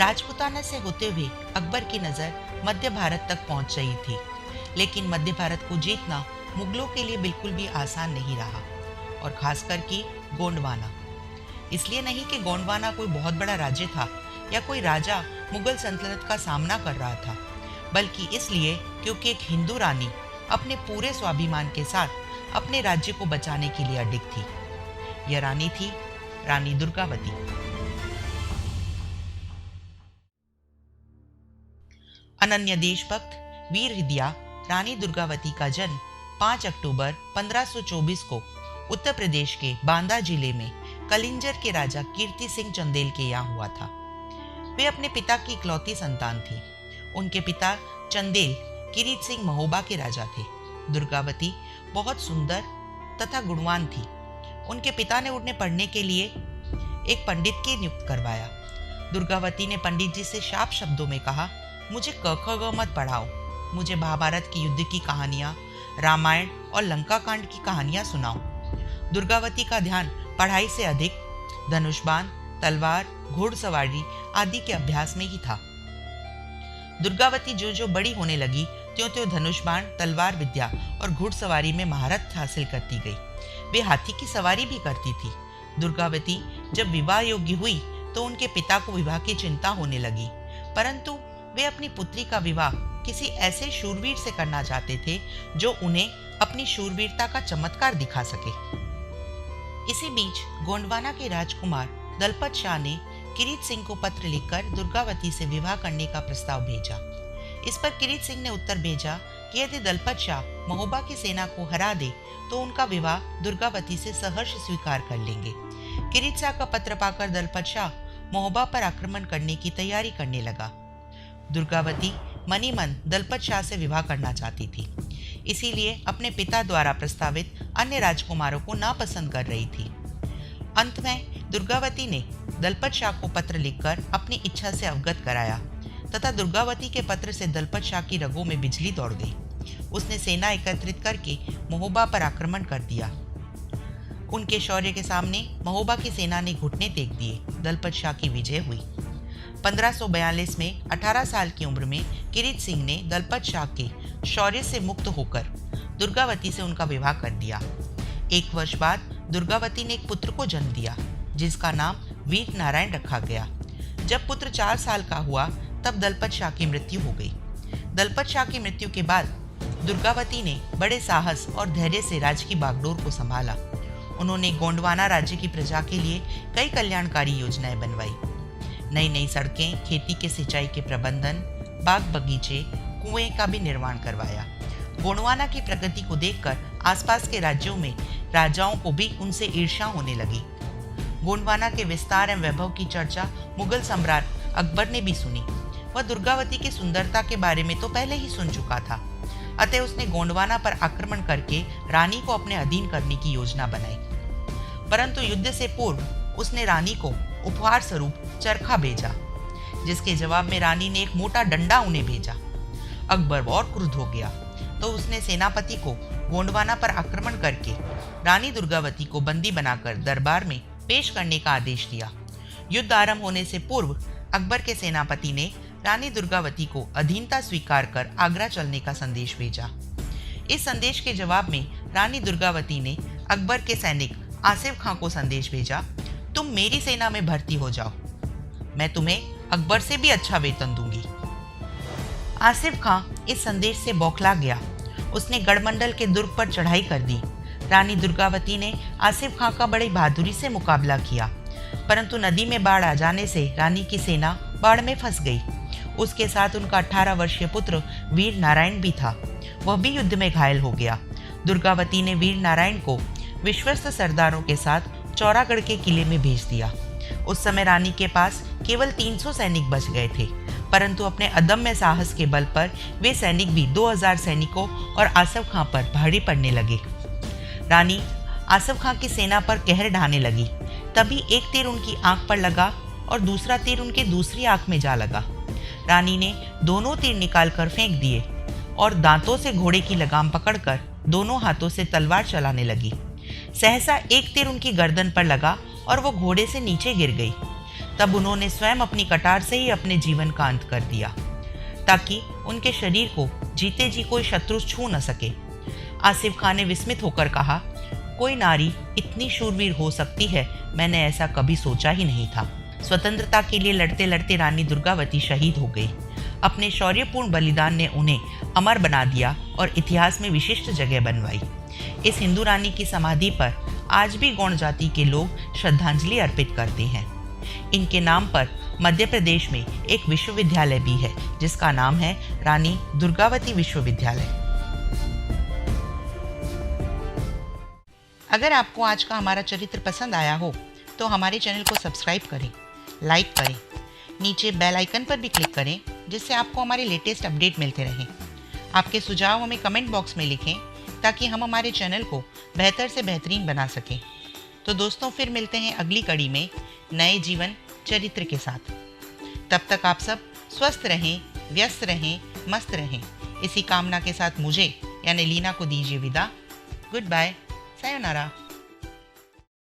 राजपूताना से होते हुए अकबर की नज़र मध्य भारत तक पहुंच रही थी, लेकिन मध्य भारत को जीतना मुगलों के लिए बिल्कुल भी आसान नहीं रहा, और खासकर कि गोंडवाना। इसलिए नहीं कि गोंडवाना कोई बहुत बड़ा राज्य था या कोई राजा मुगल सल्तनत का सामना कर रहा था, बल्कि इसलिए क्योंकि एक हिंदू रानी अपने पूरे स्वाभिमान के साथ अपने राज्य को बचाने के लिए अडिग थी। यह रानी थी रानी दुर्गावती। अनन्य देशभक्त वीर हृदया रानी दुर्गावती का जन्म 5 अक्टूबर 1524 को उत्तर प्रदेश के बांदा जिले में कलिंजर के राजा कीर्ति सिंह चंदेल के यहाँ हुआ था। वे अपने पिता की इकलौती संतान थी। उनके पिता चंदेल किरीट सिंह महोबा के राजा थे। दुर्गावती बहुत सुंदर तथा गुणवान थी। उनके पिता ने उन्हें पढ़ने के लिए एक पंडित की नियुक्त करवाया। दुर्गावती ने पंडित जी से शाप शब्दों में कहा, मुझे क ख ग मत पढ़ाओ, मुझे महाभारत की युद्ध की कहानियाँ, रामायण और लंका कांड की कहानियाँ सुनाओ। दुर्गावती का ध्यान पढ़ाई से अधिक धनुष्बाण, तलवार, घुड़सवारी आदि के अभ्यास में ही था। दुर्गावती जो जो बड़ी होने लगी त्यों त्यों धनुष्बाण, तलवार विद्या और घुड़सवारी में महारत हासिल करती गई। वे हाथी की सवारी भी करती थी। दुर्गावती जब विवाह योग्य हुई तो उनके पिता को विवाह की चिंता होने लगी, परंतु वे अपनी पुत्री का विवाह किसी ऐसे शूरवीर से करना चाहते थे जो उन्हें अपनी शूरवीरता का चमत्कार दिखा सके। इसी बीच गोंडवाना के राजकुमार दलपत शाह ने किरीट सिंह को पत्र लिखकर दुर्गावती से विवाह करने का प्रस्ताव भेजा। इस पर किरीट सिंह ने उत्तर भेजा कि यदि दलपत शाह महोबा की सेना को हरा दे तो उनका विवाह दुर्गावती से सहर्ष स्वीकार कर लेंगे। किरीट शाह का पत्र पाकर दलपत शाह महोबा पर आक्रमण करने की तैयारी करने लगा। दुर्गावती मनी मन दलपत शाह से विवाह करना चाहती थी, इसीलिए अपने पिता द्वारा प्रस्तावित अन्य राजकुमारों को नापसंद कर रही थी। अंत में दुर्गावती ने दलपत शाह को पत्र लिखकर अपनी इच्छा से अवगत कराया तथा दुर्गावती के पत्र से दलपत शाह की रगों में बिजली दौड़ गई। उसने सेना एकत्रित करके महोबा पर आक्रमण कर दिया। उनके शौर्य के सामने महोबा की सेना ने घुटने टेक दिए। दलपत शाह की विजय हुई। 1542 में 18 साल की उम्र में किरीट सिंह ने दलपत शाह के शौर्य से मुक्त होकर दुर्गावती से उनका विवाह कर दिया। 1 वर्ष बाद दुर्गावती ने एक पुत्र को जन्म दिया जिसका नाम वीर नारायण रखा गया। जब पुत्र 4 साल का हुआ तब दलपत शाह की मृत्यु हो गई। दलपत शाह की मृत्यु के बाद दुर्गावती ने बड़े साहस और धैर्य से राज्य की बागडोर को संभाला। उन्होंने गोंडवाना राज्य की प्रजा के लिए कई कल्याणकारी योजनाएं बनवाई। नई नई सड़कें, खेती के सिंचाई के प्रबंधन, बाग बगीचे, कुएं का भी निर्माण करवाया। गोंडवाना की प्रगति को देखकर आसपास के राज्यों में राजाओं को भी उनसे ईर्ष्या होने लगी। गोंडवाना के विस्तार एवं वैभव की चर्चा मुगल सम्राट अकबर ने भी सुनी। वह दुर्गावती की सुंदरता के बारे में तो पहले ही सुन चुका था, अतः उसने गोंडवाना पर आक्रमण करके रानी को अपने अधीन करने की योजना बनाई। परंतु युद्ध से पूर्व उसने रानी को उपहार स्वरूप चरखा भेजा, जिसके जवाब में रानी ने एक मोटा डंडा उन्हें भेजा। अकबर और क्रुद्ध हो गया तो उसने सेनापति को गोंडवाना पर आक्रमण करके रानी दुर्गावती को बंदी बनाकर दरबार में पेश करने का आदेश दिया। युद्ध आरंभ होने से पूर्व अकबर के सेनापति ने रानी दुर्गावती को अधीनता स्वीकार कर आगरा चलने का संदेश भेजा। इस संदेश के जवाब में रानी दुर्गावती ने अकबर के सैनिक आसिफ खां को संदेश भेजा, तुम मेरी सेना में भर्ती हो जाओ, मैं तुम्हें अकबर से भी अच्छा वेतन दूंगी। आसिफ खां इस संदेश से बौखला गया। उसने गढ़मंडल के दुर्ग पर चढ़ाई कर दी। रानी दुर्गावती ने आसिफ खां का बड़ी बहादुरी से मुकाबला किया, परंतु नदी में बाढ़ आ जाने से रानी की सेना बाढ़ में फंस गई। उसके साथ उनका 18 वर्षीय पुत्र वीर नारायण भी था, वह भी युद्ध में घायल हो गया। दुर्गावती ने वीर नारायण को विश्वस्त सरदारों के साथ चौरागढ़ के किले में भेज दिया। उस समय रानी के पास केवल 300 सैनिक बच गए थे, परंतु अपने अदम्य साहस के बल पर वे सैनिक भी 2000 सैनिकों और आसिफ खां पर भारी पड़ने लगे। रानी आसिफ खां की सेना पर कहर ढाने लगी। तभी एक तीर उनकी आंख पर लगा और दूसरा तीर उनके दूसरी आंख में जा लगा। रानी ने दोनों तीर निकालकर फेंक दिए और दांतों से घोड़े की लगाम पकड़कर दोनों हाथों से तलवार चलाने लगी। सहसा एक तीर उनकी गर्दन पर लगा और वो घोड़े से नीचे गिर गई। तब उन्होंने स्वयं अपनी कटार से ही अपने जीवन का अंत कर दिया, ताकि उनके शरीर को जीते जी कोई शत्रु छू न सके। आसिफ खान ने विस्मित होकर कहा, कोई नारी इतनी शूरवीर हो सकती है, मैंने ऐसा कभी सोचा ही नहीं था। स्वतंत्रता के लिए लड़ते लड़ते रानी दुर्गावती शहीद हो गई। अपने शौर्यपूर्ण बलिदान ने उन्हें अमर बना दिया और इतिहास में विशिष्ट जगह बनवाई। इस हिंदू रानी की समाधि पर आज भी गौड़ जाति के लोग श्रद्धांजलि अर्पित करते हैं। इनके नाम पर मध्य प्रदेश में एक विश्वविद्यालय भी है, जिसका नाम है रानी दुर्गावती विश्वविद्यालय। अगर आपको आज का हमारा चरित्र पसंद आया हो तो हमारे चैनल को सब्सक्राइब करें, लाइक करें, नीचे बेल आइकन पर भी क्लिक करें, जिससे आपको हमारे लेटेस्ट अपडेट मिलते रहें। आपके सुझाव हमें कमेंट बॉक्स में लिखें, ताकि हम हमारे चैनल को बेहतर से बेहतरीन बना सकें। तो दोस्तों, फिर मिलते हैं अगली कड़ी में नए जीवन चरित्र के साथ। तब तक आप सब स्वस्थ रहें, व्यस्त रहें, मस्त रहें। इसी कामना के साथ मुझे यानी लीना को दीजिए विदा। Good bye, sayonara.